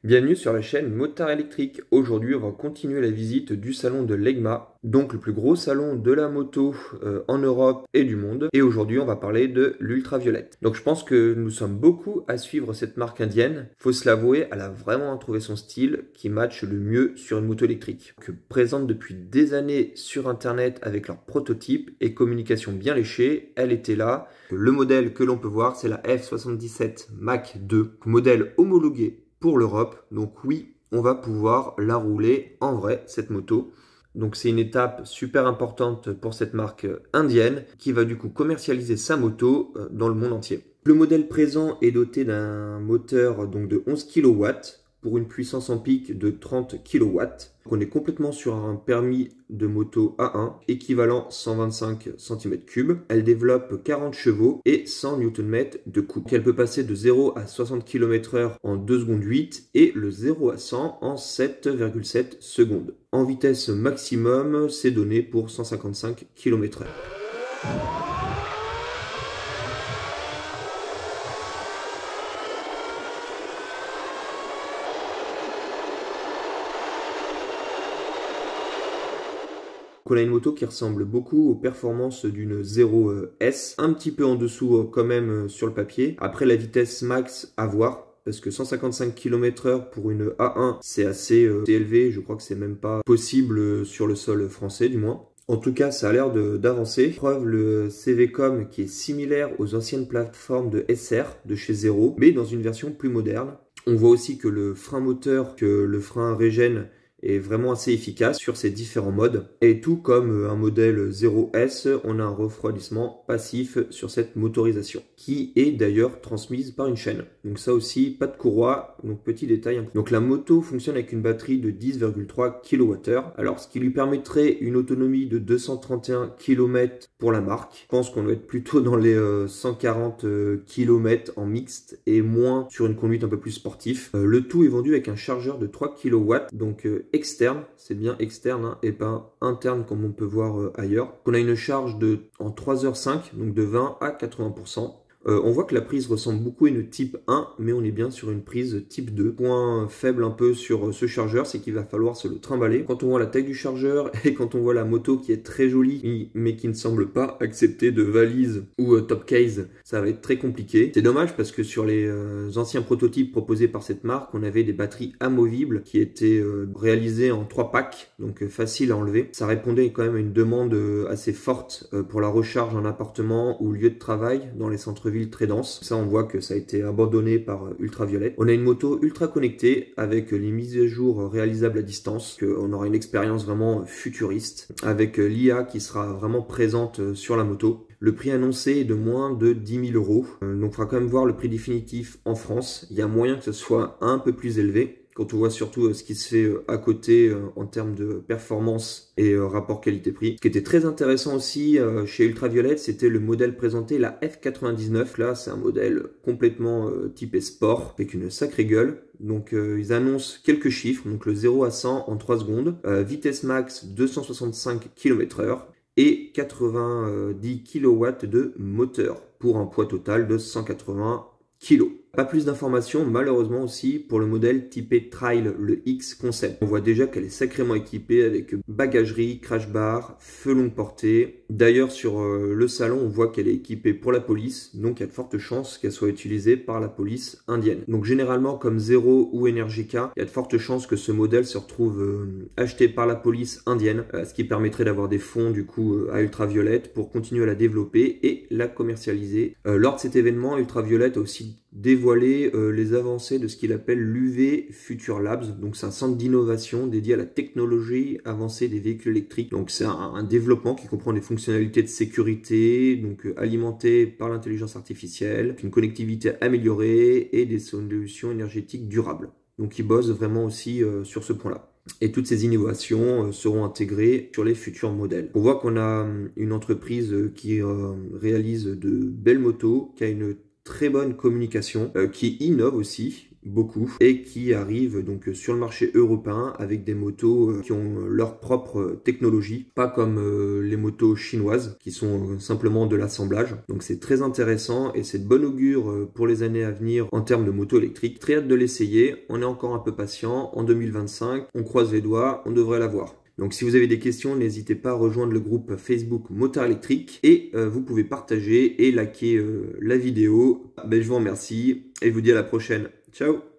Bienvenue sur la chaîne Motard Électrique. Aujourd'hui, on va continuer la visite du salon de l'EICMA, donc le plus gros salon de la moto en Europe et du monde. Et aujourd'hui, on va parler de l'ultraviolette. Donc je pense que nous sommes beaucoup à suivre cette marque indienne. Faut se l'avouer, elle a vraiment trouvé son style qui matche le mieux sur une moto électrique. Présente depuis des années sur internet avec leurs prototypes et communication bien léchée, elle était là. Le modèle que l'on peut voir, c'est la F77 Mach 2, modèle homologué pour l'Europe. Donc oui, on va pouvoir la rouler en vrai, cette moto. Donc c'est une étape super importante pour cette marque indienne qui va du coup commercialiser sa moto dans le monde entier. Le modèle présent est doté d'un moteur donc de 11 kW pour une puissance en pic de 30 kW. On est complètement sur un permis de moto A1 équivalent 125 cm3. Elle développe 40 chevaux et 100 Nm de couple. Elle peut passer de 0 à 60 km/h en 2 secondes 8 et le 0 à 100 en 7,7 secondes. En vitesse maximum, c'est donné pour 155 km/h. On a une moto qui ressemble beaucoup aux performances d'une 0S, un petit peu en dessous quand même sur le papier. Après la vitesse max à voir, parce que 155 km/h pour une A1 c'est assez élevé, je crois que c'est même pas possible sur le sol français du moins. En tout cas, ça a l'air d'avancer. Preuve le CVCOM qui est similaire aux anciennes plateformes de SR de chez Zero, mais dans une version plus moderne. On voit aussi que le frein moteur, que le frein régène est vraiment assez efficace sur ces différents modes. Et tout comme un modèle 0S, on a un refroidissement passif sur cette motorisation, qui est d'ailleurs transmise par une chaîne. Donc ça aussi, pas de courroie, donc petit détail. Donc la moto fonctionne avec une batterie de 10,3 kWh. Alors ce qui lui permettrait une autonomie de 231 km pour la marque. Je pense qu'on doit être plutôt dans les 140 km en mixte et moins sur une conduite un peu plus sportive. Le tout est vendu avec un chargeur de 3 kW, donc externe, c'est bien externe hein, et pas interne comme on peut voir ailleurs. On a une charge en 3h05, donc de 20 à 80%. On voit que la prise ressemble beaucoup à une type 1, mais on est bien sur une prise type 2. Point faible un peu sur ce chargeur, c'est qu'il va falloir se le trimballer. Quand on voit la taille du chargeur et quand on voit la moto qui est très jolie, mais qui ne semble pas accepter de valise ou top case, ça va être très compliqué. C'est dommage parce que sur les anciens prototypes proposés par cette marque, on avait des batteries amovibles qui étaient réalisées en 3 packs, donc facile à enlever. Ça répondait quand même à une demande assez forte pour la recharge en appartement ou lieu de travail dans les centres-villes très dense. Ça, on voit que ça a été abandonné par Ultraviolette. On a une moto ultra connectée avec les mises à jour réalisables à distance. On aura une expérience vraiment futuriste avec l'IA qui sera vraiment présente sur la moto. Le prix annoncé est de moins de 10 000 €. Donc, il faudra quand même voir le prix définitif en France. Il y a moyen que ce soit un peu plus élevé quand on voit surtout ce qui se fait à côté en termes de performance et rapport qualité-prix. Ce qui était très intéressant aussi chez Ultraviolette, c'était le modèle présenté, la F99. Là, c'est un modèle complètement typé sport, avec une sacrée gueule. Donc ils annoncent quelques chiffres, donc le 0 à 100 en 3 secondes, vitesse max 265 km/h et 90 kW de moteur pour un poids total de 180 kg. Pas plus d'informations malheureusement aussi pour le modèle typé Trail, le X Concept. On voit déjà qu'elle est sacrément équipée avec bagagerie, crash bar, feu longue portée. D'ailleurs sur le salon on voit qu'elle est équipée pour la police, donc il y a de fortes chances qu'elle soit utilisée par la police indienne. Donc généralement comme Zero ou Energica, il y a de fortes chances que ce modèle se retrouve acheté par la police indienne, ce qui permettrait d'avoir des fonds du coup à Ultraviolette pour continuer à la développer et la commercialiser. Lors de cet événement, Ultraviolette a aussi dévoiler les avancées de ce qu'il appelle l'UV Future Labs. Donc c'est un centre d'innovation dédié à la technologie avancée des véhicules électriques. Donc c'est un développement qui comprend des fonctionnalités de sécurité, donc alimentées par l'intelligence artificielle, une connectivité améliorée et des solutions énergétiques durables. Donc ils bossent vraiment aussi sur ce point-là. Et toutes ces innovations seront intégrées sur les futurs modèles. On voit qu'on a une entreprise qui réalise de belles motos, qui a une très bonne communication, qui innove aussi. beaucoup et qui arrivent donc sur le marché européen avec des motos qui ont leur propre technologie, pas comme les motos chinoises qui sont simplement de l'assemblage. Donc c'est très intéressant et c'est de bon augure pour les années à venir en termes de moto électrique. Très hâte de l'essayer, on est encore un peu patient, en 2025, on croise les doigts, on devrait l'avoir. Donc si vous avez des questions, n'hésitez pas à rejoindre le groupe Facebook Motard Électrique et vous pouvez partager et liker la vidéo. Je vous remercie et je vous dis à la prochaine. Ciao!